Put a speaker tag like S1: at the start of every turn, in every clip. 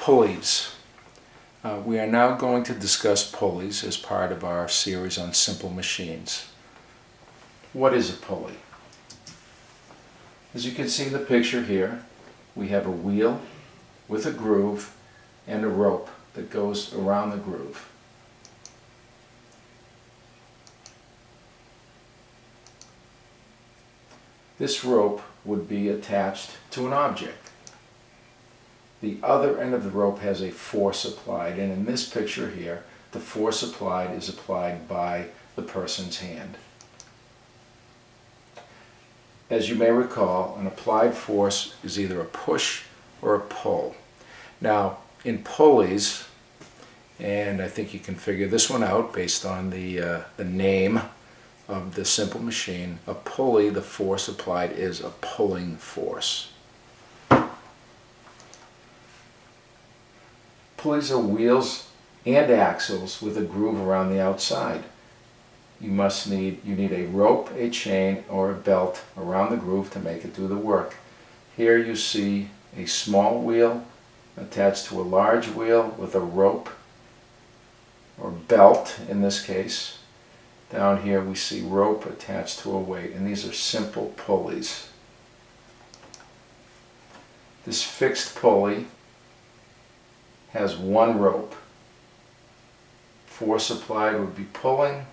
S1: Pulleys. We are now going to discuss pulleys as part of our series on simple machines. What is a pulley? As you can see in the picture here, we have a wheel with a groove and a rope that goes around the groove. This rope would be attached to an object. The other end of the rope has a force applied, and in this picture here, the force applied is applied by the person's hand. As you may recall, an applied force is either a push or a pull. Now, in pulleys, and I think you can figure this one out based on the name of the simple machine, a pulley, the force applied is a pulling force. Pulleys are wheels and axles with a groove around the outside. You need a rope, a chain, or a belt around the groove to make it do the work. Here you see a small wheel attached to a large wheel with a rope or belt in this case. Down here we see rope attached to a weight, and these are simple pulleys. This fixed pulley has one rope. Force applied would be pulling,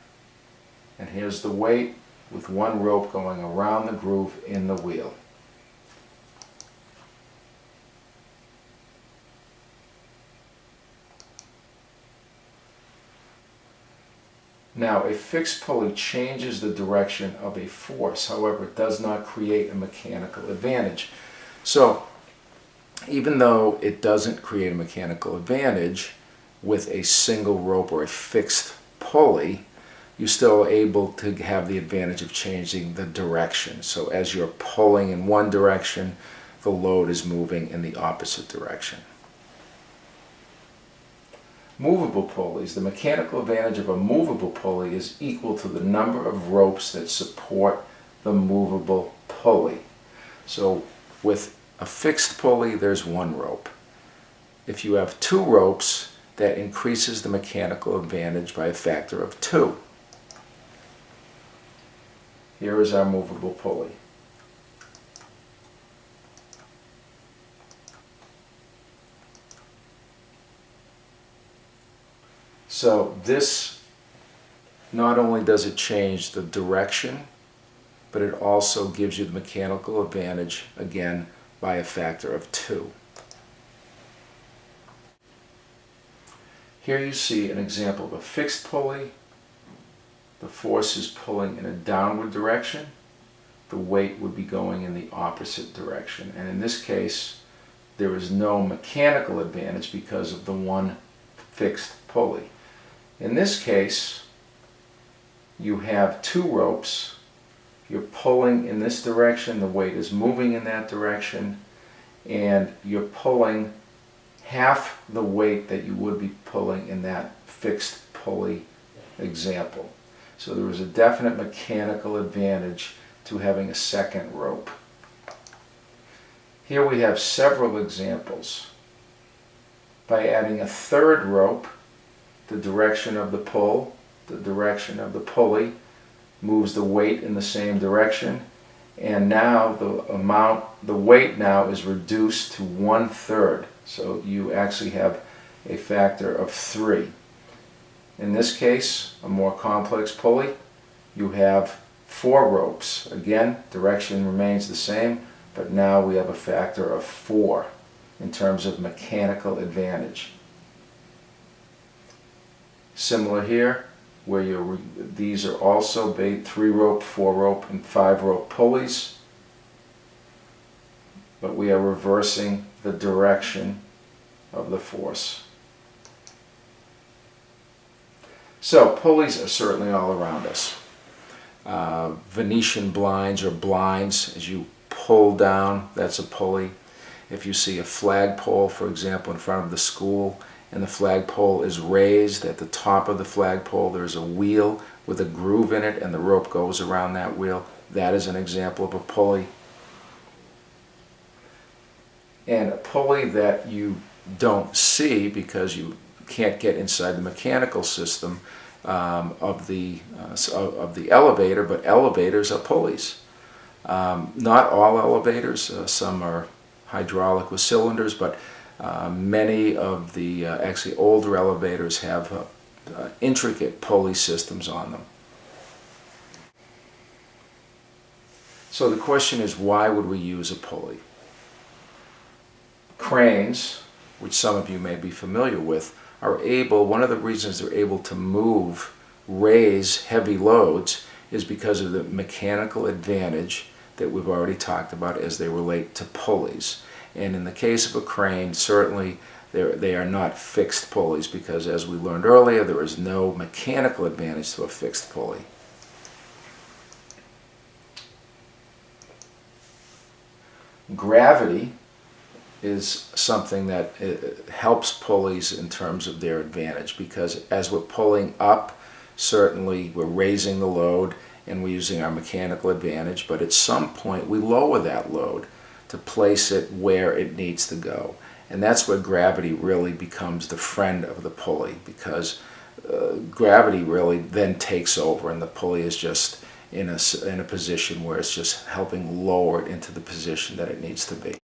S1: and here's the weight with one rope going around the groove in the wheel. Now, a fixed pulley changes the direction of a force. However, it does not create a mechanical advantage. So, even though it doesn't create a mechanical advantage with a single rope or a fixed pulley, you're still able to have the advantage of changing the direction. So as you're pulling in one direction, the load is moving in the opposite direction. Movable pulleys. The mechanical advantage of a movable pulley is equal to the number of ropes that support the movable pulley. So with a fixed pulley, there's one rope. If you have two ropes, that increases the mechanical advantage by a factor of 2. Here is our movable pulley. So this, not only does it change the direction, but it also gives you the mechanical advantage, again, by a factor of 2. Here you see an example of a fixed pulley. The force is pulling in a downward direction. The weight would be going in the opposite direction. And in this case, there is no mechanical advantage because of the one fixed pulley. In this case, you have two ropes. You're pulling in this direction, the weight is moving in that direction, and you're pulling half the weight that you would be pulling in that fixed pulley example. So there is a definite mechanical advantage to having a second rope. Here we have several examples. By adding a third rope, the direction of the pull, the direction of the pulley, moves the weight in the same direction, and now the weight now is reduced to 1/3. So you actually have a factor of 3. In this case, a more complex pulley, you have 4 ropes. Again, direction remains the same, but now we have a factor of 4 in terms of mechanical advantage. Similar here, where these are also 3 rope, 4 rope, and 5 rope pulleys, but we are reversing the direction of the force. So pulleys are certainly all around us. Venetian blinds or blinds, as you pull down, that's a pulley. If you see a flagpole, for example, in front of the school, and the flagpole is raised, at the top of the flagpole there's a wheel with a groove in it and the rope goes around that wheel, that is an example of a pulley. And a pulley that you don't see because you can't get inside the mechanical system of the elevator, but elevators are pulleys. Not all elevators, some are hydraulic with cylinders, but many of the actually older elevators have intricate pulley systems on them. So the question is, why would we use a pulley? Cranes, which some of you may be familiar with, are able, one of the reasons they're able to raise heavy loads is because of the mechanical advantage that we've already talked about as they relate to pulleys. And in the case of a crane, certainly they are not fixed pulleys because, as we learned earlier, there is no mechanical advantage to a fixed pulley. Gravity is something that helps pulleys in terms of their advantage, because as we're pulling up, certainly we're raising the load and we're using our mechanical advantage, but at some point we lower that load to place it where it needs to go. And that's where gravity really becomes the friend of the pulley, because gravity really then takes over and the pulley is just in a position where it's just helping lower it into the position that it needs to be.